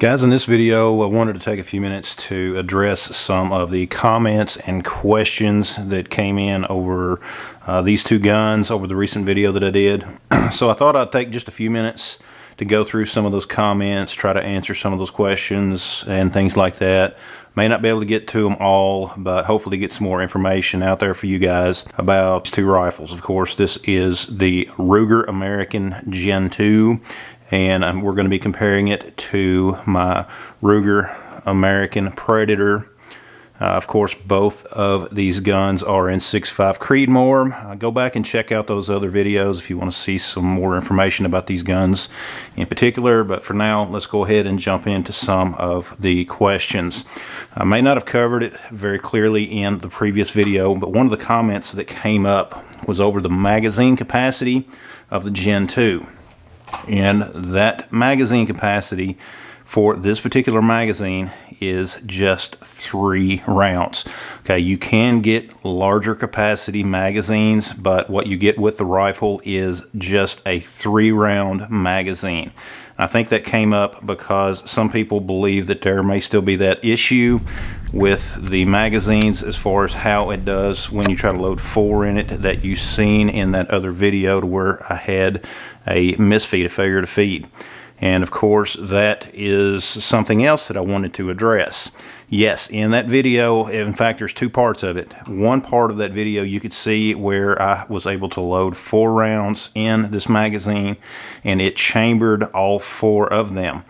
Guys, in this video, I wanted to take a few minutes to address some of the comments and questions that came in over these two guns over the recent video that I did. So I thought I'd take just a few minutes to go through some of those comments, try to answer some of those questions and things like that. May not be able to get to them all, but hopefully get some more information out there for you guys about these two rifles. Of course, this is the Ruger American Gen 2. And we're going to be comparing it to my Ruger American Predator. Of course, both of these guns are in 6.5 Creedmoor. Go back and check out those other videos if you want to see some more information about these guns in particular. But for now, let's go ahead and jump into some of the questions. I may not have covered it very clearly in the previous video, but one of the comments that came up was over the magazine capacity of the Gen 2. And that magazine capacity for this particular magazine is just 3 rounds. Okay, you can get larger capacity magazines, but what you get with the rifle is just a 3-round magazine. I think that came up because some people believe that there may still be that issue with the magazines as far as how it does when you try to load 4 in it that you've seen in that other video to where I had a misfeed, a failure to feed. And of course, that is something else that I wanted to address. Yes, in that video, in fact, there's 2 parts of it. One part of that video you could see where I was able to load 4 rounds in this magazine and it chambered all 4 of them.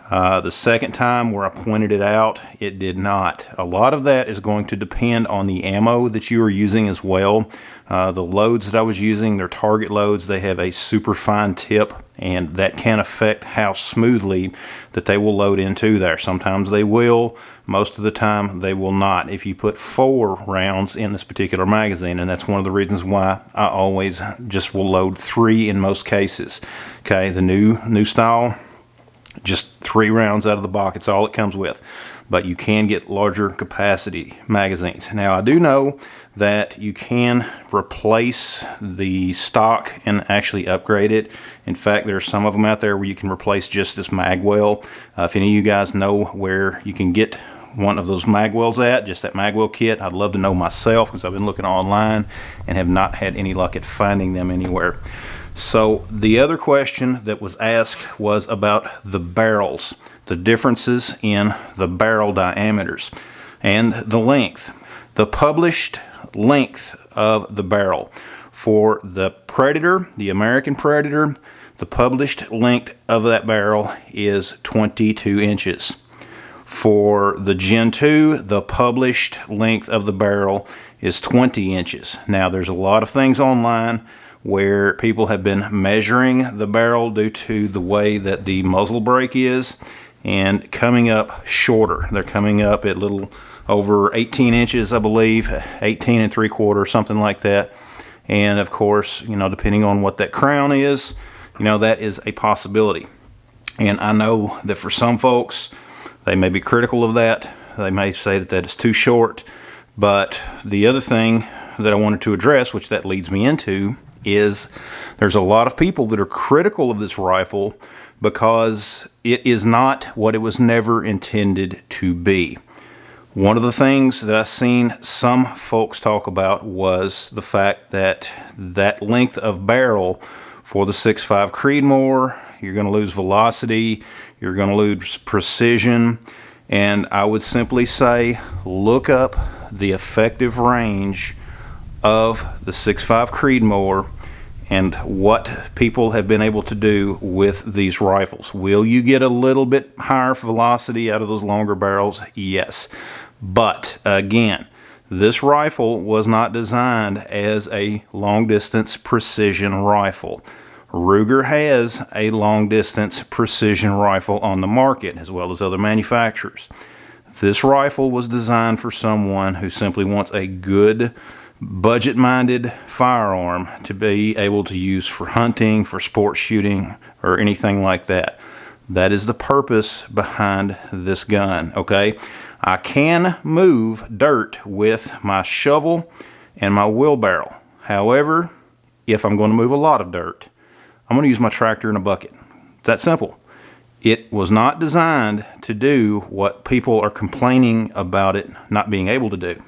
The second time where I pointed it out, it did not. A lot of that is going to depend on the ammo that you are using as well. The loads that I was using, they're target loads. They have a super fine tip, and that can affect how smoothly that they will load into there. Sometimes they will, most of the time they will not. If you put 4 rounds in this particular magazine, and that's one of the reasons why I always just will load 3 in most cases. Okay, the new style, just 3 rounds out of the box. It's all it comes with. But you can get larger capacity magazines. Now, I do know that you can replace the stock and actually upgrade it. In fact, there are some of them out there where you can replace just this mag well. If any of you guys know where you can get one of those mag wells at, just that mag well kit, I'd love to know myself because I've been looking online and have not had any luck at finding them anywhere. So the other question that was asked was about the barrels, the differences in the barrel diameters and the length. The published length of the barrel for the Predator, the American Predator, the published length of that barrel is 22 inches. For the Gen 2, the published length of the barrel is 20 inches. Now, there's a lot of things online where people have been measuring the barrel due to the way that the muzzle brake is and coming up shorter. They're coming up at little over 18 inches, I believe, 18 3/4, something like that. And of course, you know, depending on what that crown is, you know, that is a possibility. And I know that for some folks, they may be critical of that. They may say that that is too short. But the other thing that I wanted to address, which that leads me into, is there's a lot of people that are critical of this rifle because it is not what it was never intended to be. One of the things that I've seen some folks talk about was the fact that that length of barrel for the 6.5 Creedmoor, you're going to lose velocity, you're going to lose precision, and I would simply say look up the effective range of the 6.5 Creedmoor and what people have been able to do with these rifles. Will you get a little bit higher velocity out of those longer barrels? Yes. But again, this rifle was not designed as a long-distance precision rifle. Ruger has a long-distance precision rifle on the market, as well as other manufacturers. This rifle was designed for someone who simply wants a good, budget-minded firearm to be able to use for hunting, for sport shooting, or anything like that. That is the purpose behind this gun, okay? I can move dirt with my shovel and my wheelbarrow. However, if I'm going to move a lot of dirt, I'm going to use my tractor and a bucket. It's that simple. It was not designed to do what people are complaining about it not being able to do.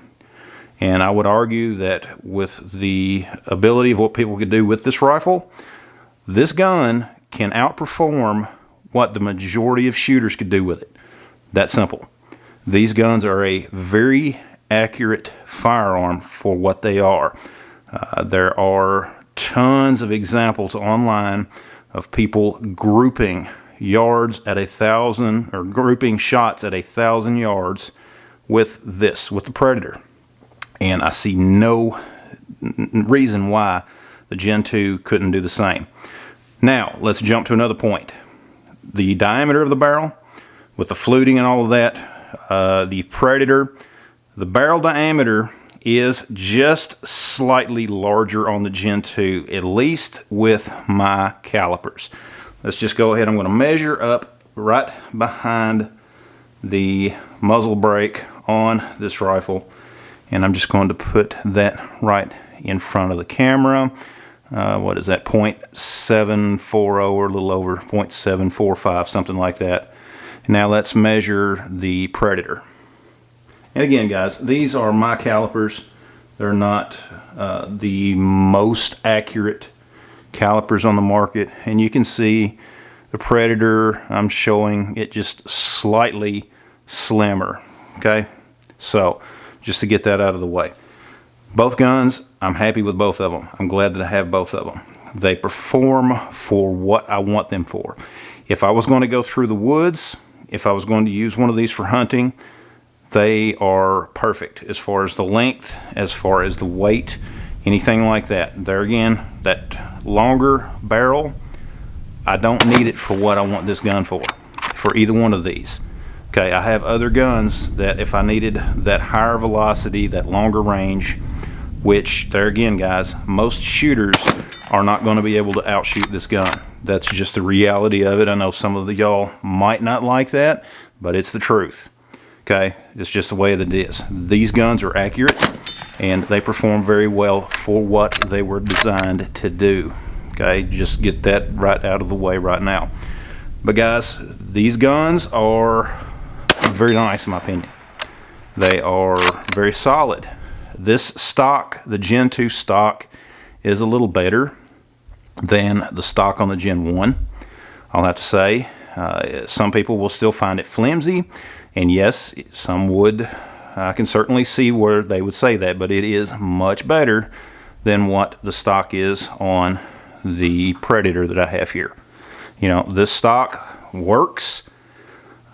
And I would argue that with the ability of what people could do with this rifle, this gun can outperform what the majority of shooters could do with it. That simple. These guns are a very accurate firearm for what they are. There are tons of examples online of people grouping yards at 1,000, or grouping shots at 1,000 yards with the Predator. And I see no reason why the Gen 2 couldn't do the same. Now, let's jump to another point. The diameter of the barrel, with the fluting and all of that, the Predator, the barrel diameter is just slightly larger on the Gen 2, at least with my calipers. Let's just go ahead. I'm going to measure up right behind the muzzle brake on this rifle, and I'm just going to put that right in front of the camera. What is that, 0.740 or a little over 0.745, something like that. Now let's measure the Predator. And again, guys, these are my calipers. They're not the most accurate calipers on the market, and you can see the Predator, I'm showing it just slightly slimmer. Okay, so just to get that out of the way. Both guns, I'm happy with both of them. I'm glad that I have both of them. They perform for what I want them for. If I was going to go through the woods, if I was going to use one of these for hunting, they are perfect as far as the length, as far as the weight, anything like that. There again, that longer barrel, I don't need it for what I want this gun for either one of these. Okay, I have other guns that if I needed that higher velocity, that longer range, which there again, guys, most shooters are not going to be able to outshoot this gun. That's just the reality of it. I know some of y'all might not like that, but it's the truth. Okay, it's just the way that it is. These guns are accurate and they perform very well for what they were designed to do. Okay, just get that right out of the way right now. But guys, these guns are very nice in my opinion. They are very solid. This stock, the Gen 2 stock, is a little better than the stock on the Gen 1. I'll have to say, some people will still find it flimsy, and yes, some would. I can certainly see where they would say that, but it is much better than what the stock is on the Predator that I have here. You know, this stock works,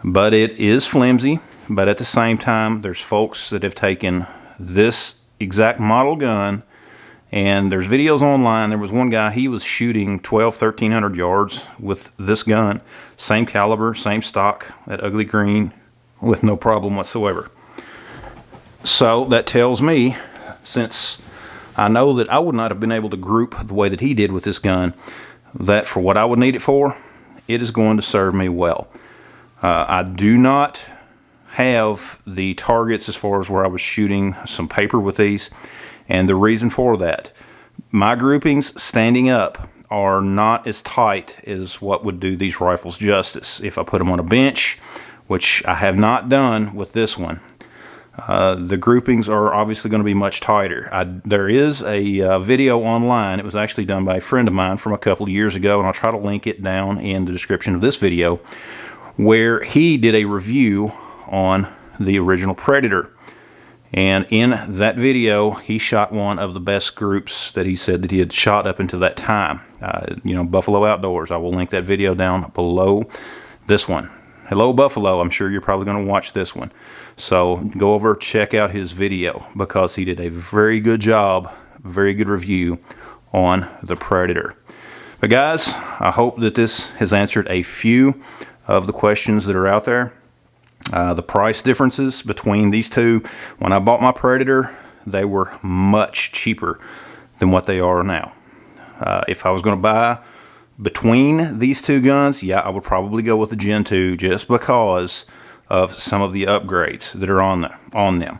but it is flimsy. But at the same time, there's folks that have taken this exact model gun, and there's videos online. There was one guy, he was shooting 1,300 yards with this gun, same caliber, same stock, that ugly green, with no problem whatsoever. So that tells me, since I know that I would not have been able to group the way that he did with this gun, that for what I would need it for, it is going to serve me well. I do not have the targets as far as where I was shooting some paper with these, and the reason for that, my groupings standing up are not as tight as what would do these rifles justice. If I put them on a bench, which I have not done with this one, the groupings are obviously going to be much tighter. There is a video online. It was actually done by a friend of mine from a couple of years ago, and I'll try to link it down in the description of this video, where he did a review on the original Predator. And in that video, he shot one of the best groups that he said that he had shot up until that time. You know, Buffalo Outdoors. I will link that video down below this one. Hello, Buffalo. I'm sure you're probably going to watch this one. So go over, check out his video, because he did a very good job, very good review on the Predator. But guys, I hope that this has answered a few of the questions that are out there. The price differences between these two, when I bought my Predator, they were much cheaper than what they are now. If I was going to buy between these two guns, yeah, I would probably go with the Gen 2 just because of some of the upgrades that are on them.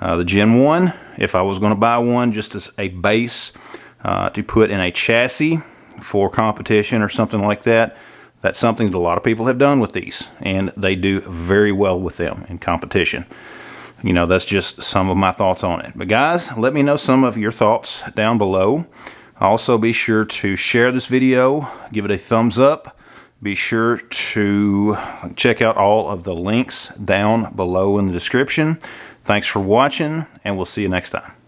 The Gen 1, if I was going to buy one just as a base to put in a chassis for competition or something like that, That's something that a lot of people have done with these, and they do very well with them in competition. You know, that's just some of my thoughts on it. But guys, let me know some of your thoughts down below. Also, be sure to share this video, give it a thumbs up. Be sure to check out all of the links down below in the description. Thanks for watching, and we'll see you next time.